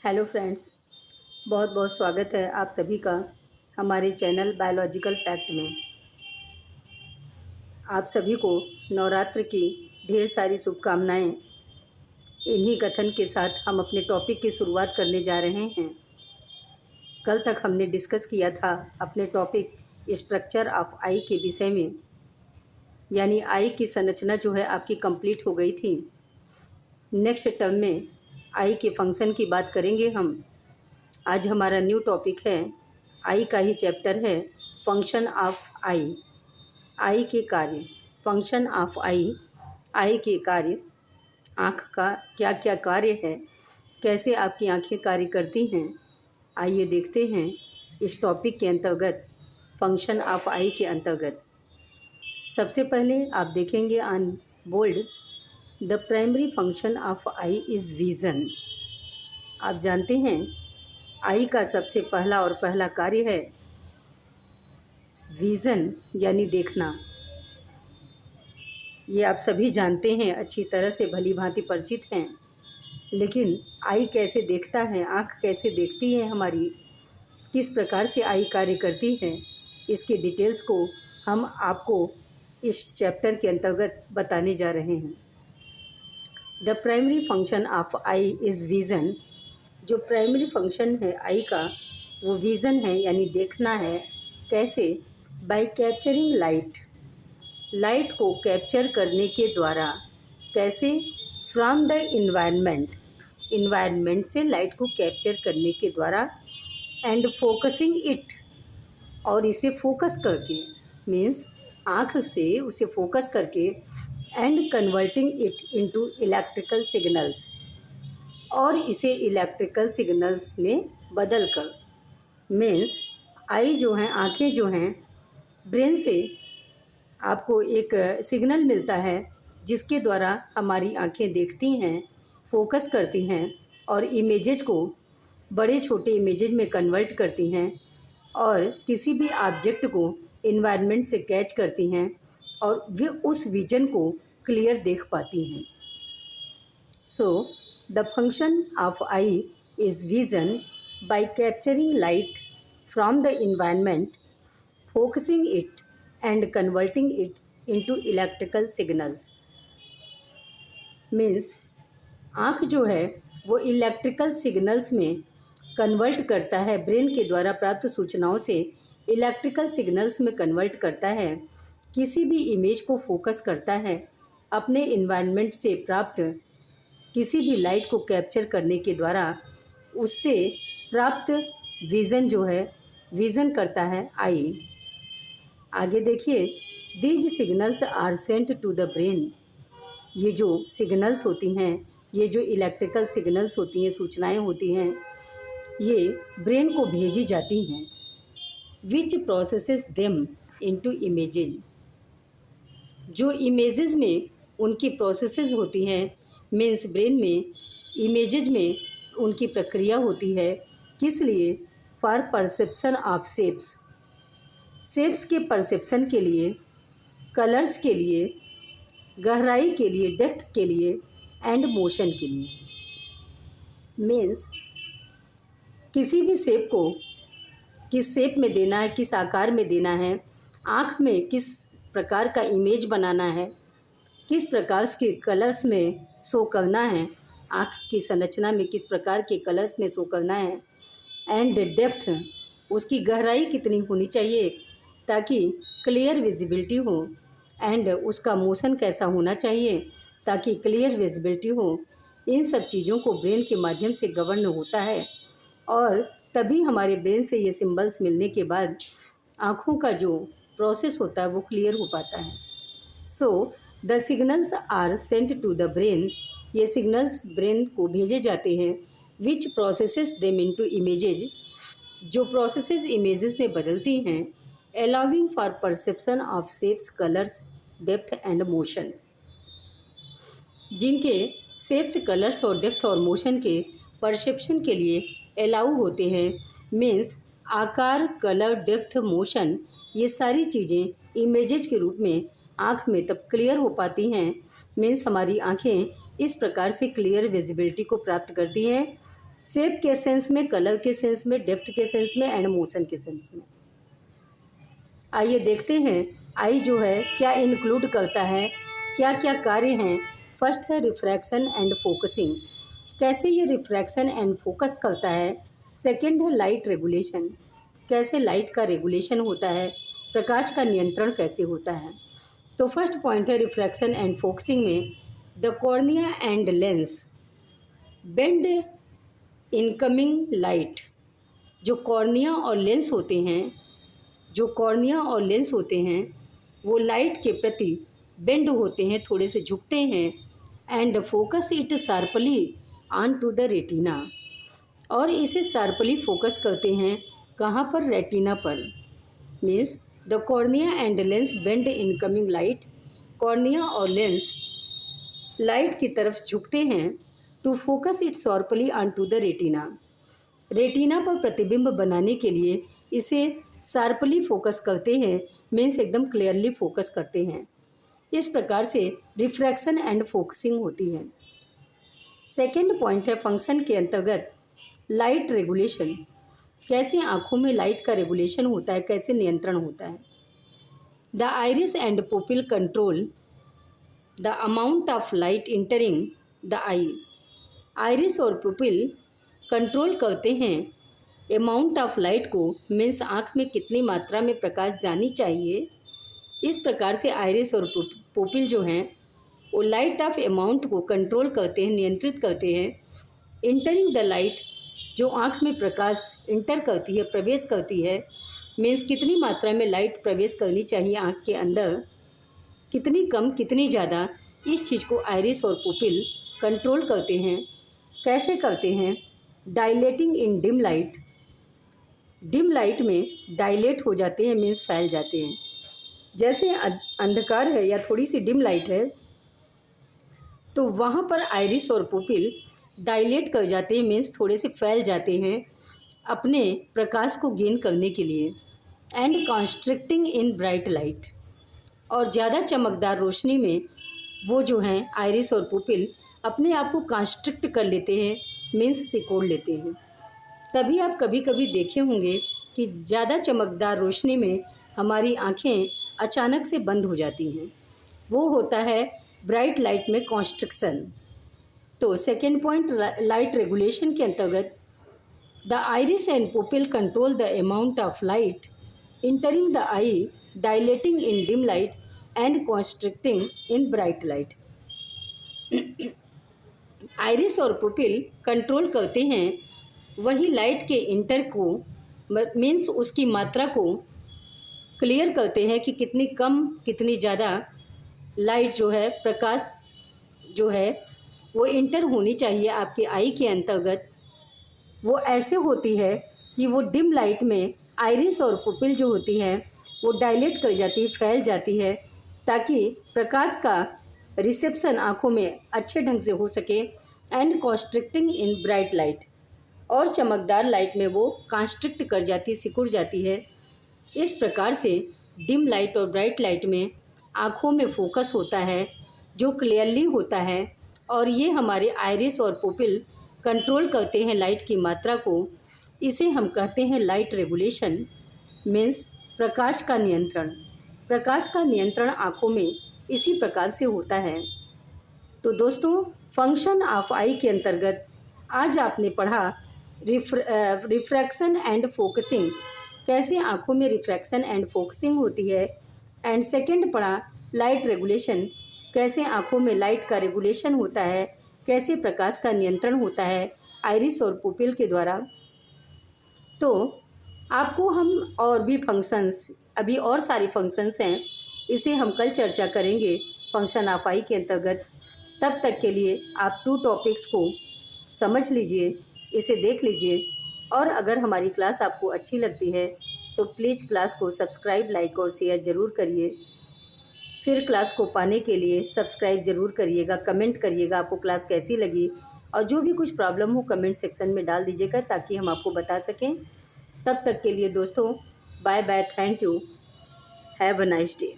Hello friends, बहुत बहुत स्वागत है आप सभी का हमारे चैनल बायोलॉजिकल फैक्ट में। आप सभी को नवरात्र की ढेर सारी शुभकामनाएं। इन्हीं कथन के साथ हम अपने टॉपिक की शुरुआत करने जा रहे हैं। कल तक हमने डिस्कस किया था अपने टॉपिक स्ट्रक्चर ऑफ आई के विषय में, यानी आई की संरचना जो है आपकी कंप्लीट हो गई थी। नेक्स्ट टर्म में आई के फंक्शन की बात करेंगे हम। आज हमारा न्यू टॉपिक है, आई का ही चैप्टर है, फंक्शन ऑफ आई। आई के कार्य, फंक्शन ऑफ आई के कार्य। आँख का क्या क्या कार्य है, कैसे आपकी आँखें कार्य करती हैं, आइए देखते हैं इस टॉपिक के अंतर्गत, फंक्शन ऑफ आई के अंतर्गत। सबसे पहले आप देखेंगे on bold, the primary function of eye is vision. आप जानते हैं आई का सबसे पहला कार्य है विज़न, यानी देखना। ये आप सभी जानते हैं, अच्छी तरह से भली भांति परिचित हैं। लेकिन आई कैसे देखता है, आँख कैसे देखती है हमारी, किस प्रकार से आई कार्य करती है, इसके डिटेल्स को हम आपको इस चैप्टर के अंतर्गत बताने जा रहे हैं। The primary function of eye is vision. जो प्राइमरी फंक्शन है आई का वो विज़न है, यानी देखना है। कैसे? बाय कैप्चरिंग लाइट, लाइट को कैप्चर करने के द्वारा। कैसे? फ्रॉम द इन्वायरमेंट, इन्वायरमेंट से लाइट को कैप्चर करने के द्वारा। एंड फोकसिंग इट, और इसे फोकस करके, मीन्स आँख से उसे फोकस करके। And converting it into electrical signals, और इसे इलेक्ट्रिकल सिग्नल्स में बदल कर। मीन्स आई जो हैं, आँखें जो हैं, ब्रेन से आपको एक सिग्नल मिलता है जिसके द्वारा हमारी आँखें देखती हैं, फोकस करती हैं और इमेजेज को बड़े छोटे इमेजेज में कन्वर्ट करती हैं, और किसी भी ऑब्जेक्ट को इन्वायरमेंट से कैच करती हैं और वे उस विजन को क्लियर देख पाती हैं। So the function of eye is vision bye capturing light from the environment, focusing it and converting it into electrical signals. Means आँख जो है वो इलेक्ट्रिकल सिग्नल्स में कन्वर्ट करता है, ब्रेन के द्वारा प्राप्त सूचनाओं से इलेक्ट्रिकल सिग्नल्स में कन्वर्ट करता है। किसी भी इमेज को फोकस करता है, अपने इन्वायरमेंट से प्राप्त किसी भी लाइट को कैप्चर करने के द्वारा उससे प्राप्त विज़न जो है, विज़न करता है आई। आगे देखिए, these signals are sent to the brain. ये जो सिग्नल्स होती हैं, ये जो इलेक्ट्रिकल सिग्नल्स होती हैं, सूचनाएं होती हैं, ये ब्रेन को भेजी जाती हैं। Which processes them into images. जो इमेजेस में उनकी प्रोसेसेस होती हैं, मीन्स ब्रेन में इमेजेज में उनकी प्रक्रिया होती है। किस लिए? For perception of shapes, shapes के परसेप्शन के लिए, कलर्स के लिए, गहराई के लिए, डेप्थ के लिए एंड मोशन के लिए। मीन्स किसी भी शेप को किस शेप में देना है, किस आकार में देना है, आँख में किस प्रकार का इमेज बनाना है, किस प्रकार के कलर्स में शो करना है, आँख की संरचना में किस प्रकार के कलर्स में शो करना है। एंड डेप्थ, उसकी गहराई कितनी होनी चाहिए ताकि क्लियर विजिबिलिटी हो। एंड उसका मोशन कैसा होना चाहिए ताकि क्लियर विजिबिलिटी हो। इन सब चीज़ों को ब्रेन के माध्यम से गवर्न होता है, और तभी हमारे ब्रेन से ये सिंबल्स मिलने के बाद आँखों का जो प्रोसेस होता है वो क्लियर हो पाता है। So the signals are sent to the brain. ये सिग्नल्स ब्रेन को भेजे जाते हैं। Which processes them into images, जो प्रोसेसेस इमेजेस में बदलती हैं। Allowing for perception of shapes, colours, depth and motion, जिनके शेप्स, कलर्स और डेप्थ और मोशन के परसेप्शन के लिए अलाउ होते हैं। मीन्स आकार, कलर, डेप्थ, मोशन, ये सारी चीज़ें इमेजेज के रूप में आँख में तब क्लियर हो पाती हैं। मीन्स हमारी आँखें इस प्रकार से क्लियर विजिबिलिटी को प्राप्त करती हैं शेप के सेंस में, कलर के सेंस में, डेप्थ के सेंस में एंड मोशन के सेंस में। आइए देखते हैं आई जो है क्या इंक्लूड करता है, क्या क्या कार्य हैं। फर्स्ट है रिफ्रैक्शन एंड फोकसिंग, कैसे ये रिफ्रैक्शन एंड फोकस करता है। सेकंड है लाइट रेगुलेशन, कैसे लाइट का रेगुलेशन होता है, प्रकाश का नियंत्रण कैसे होता है। तो फर्स्ट पॉइंट है रिफ्रैक्शन एंड फोकसिंग में the cornea and lens bend incoming light. जो कॉर्निया और लेंस होते हैं, जो कॉर्निया और लेंस होते हैं वो लाइट के प्रति बेंड होते हैं, थोड़े से झुकते हैं। And focus it sharply on to the retina, और इसे शार्पली फोकस करते हैं कहाँ पर, रेटिना पर। Means the cornea and lens bend incoming light, cornea और लेंस लाइट की तरफ झुकते हैं to focus it sharply on to the retina. Retina पर प्रतिबिंब बनाने के लिए इसे शार्पली फोकस करते हैं, मीन्स एकदम क्लियरली फोकस करते हैं। इस प्रकार से रिफ्रैक्शन एंड फोकसिंग होती है। सेकेंड पॉइंट है फंक्शन के अंतर्गत लाइट रेगुलेशन, कैसे आँखों में लाइट का रेगुलेशन होता है, कैसे नियंत्रण होता है। The iris and pupil control the amount of light entering the eye. Iris और पुपिल कंट्रोल करते हैं अमाउंट ऑफ लाइट को, मीन्स आँख में कितनी मात्रा में प्रकाश जानी चाहिए। इस प्रकार से आइरिस और पुपिल जो हैं वो लाइट ऑफ अमाउंट को कंट्रोल करते हैं, नियंत्रित करते हैं। इंटरिंग द लाइट, जो आँख में प्रकाश इंटर करती है, प्रवेश करती है, मीन्स कितनी मात्रा में लाइट प्रवेश करनी चाहिए आँख के अंदर, कितनी कम कितनी ज़्यादा, इस चीज़ को आइरिस और पुपिल कंट्रोल करते हैं। कैसे करते हैं, dilating in dim light, dim light में डायलेट हो जाते हैं, मीन्स फैल जाते हैं। जैसे अंधकार है या थोड़ी सी डिम लाइट है तो वहाँ पर आइरिस और पुपिल डायलेट कर जाते हैं, मीन्स थोड़े से फैल जाते हैं अपने प्रकाश को गेन करने के लिए। And constricting in bright light, और ज़्यादा चमकदार रोशनी में वो जो हैं आइरिस और पुपिल अपने आप को कॉन्स्ट्रिक्ट कर लेते हैं, मीन्स सिकोड़ लेते हैं। तभी आप कभी कभी देखे होंगे कि ज़्यादा चमकदार रोशनी में हमारी आँखें अचानक से बंद हो जाती हैं, वो होता है ब्राइट लाइट में कॉन्स्ट्रिक्शन। तो सेकेंड पॉइंट लाइट रेगुलेशन के अंतर्गत the iris and pupil control the amount of light entering the eye, dilating in dim light and constricting in bright light. Iris और पुपिल कंट्रोल करते हैं वही light के inter को, means उसकी मात्रा को क्लियर करते हैं कि कितनी कम कितनी ज़्यादा लाइट जो है, प्रकाश जो है वो इंटर होनी चाहिए आपके आई के अंतर्गत। वो ऐसे होती है कि वो डिम लाइट में आइरिस और पुपिल जो होती है वो डायलेट कर जाती है, फैल जाती है, ताकि प्रकाश का रिसेप्शन आँखों में अच्छे ढंग से हो सके। And constricting in bright light, और चमकदार लाइट में वो कॉन्स्ट्रिक्ट कर जाती, सिकुड़ जाती है। इस प्रकार से डिम लाइट और ब्राइट लाइट में आँखों में फोकस होता है जो क्लियरली होता है, और ये हमारे आइरिस और पुपिल कंट्रोल करते हैं लाइट की मात्रा को। इसे हम कहते हैं लाइट रेगुलेशन, मीन्स प्रकाश का नियंत्रण। प्रकाश का नियंत्रण आँखों में इसी प्रकार से होता है। तो दोस्तों, फंक्शन ऑफ आई के अंतर्गत आज आपने पढ़ा रिफ्रैक्शन एंड फोकसिंग, कैसे आँखों में रिफ्रैक्शन एंड फोकसिंग होती है। एंड सेकंड पढ़ा लाइट रेगुलेशन, कैसे आँखों में लाइट का रेगुलेशन होता है, कैसे प्रकाश का नियंत्रण होता है आइरिस और पुपिल के द्वारा। तो आपको हम और भी फंक्शंस, अभी और सारे फंक्शंस हैं, इसे हम कल चर्चा करेंगे फंक्शन ऑफ आई के अंतर्गत। तब तक के लिए आप 2 टॉपिक्स को समझ लीजिए, इसे देख लीजिए, और अगर हमारी क्लास आपको अच्छी लगती है तो प्लीज़ क्लास को सब्सक्राइब, लाइक और शेयर ज़रूर करिए। फिर क्लास को पाने के लिए सब्सक्राइब ज़रूर करिएगा, कमेंट करिएगा आपको क्लास कैसी लगी, और जो भी कुछ प्रॉब्लम हो कमेंट सेक्शन में डाल दीजिएगा ताकि हम आपको बता सकें। तब तक के लिए दोस्तों, bye bye, thank you, have a nice day.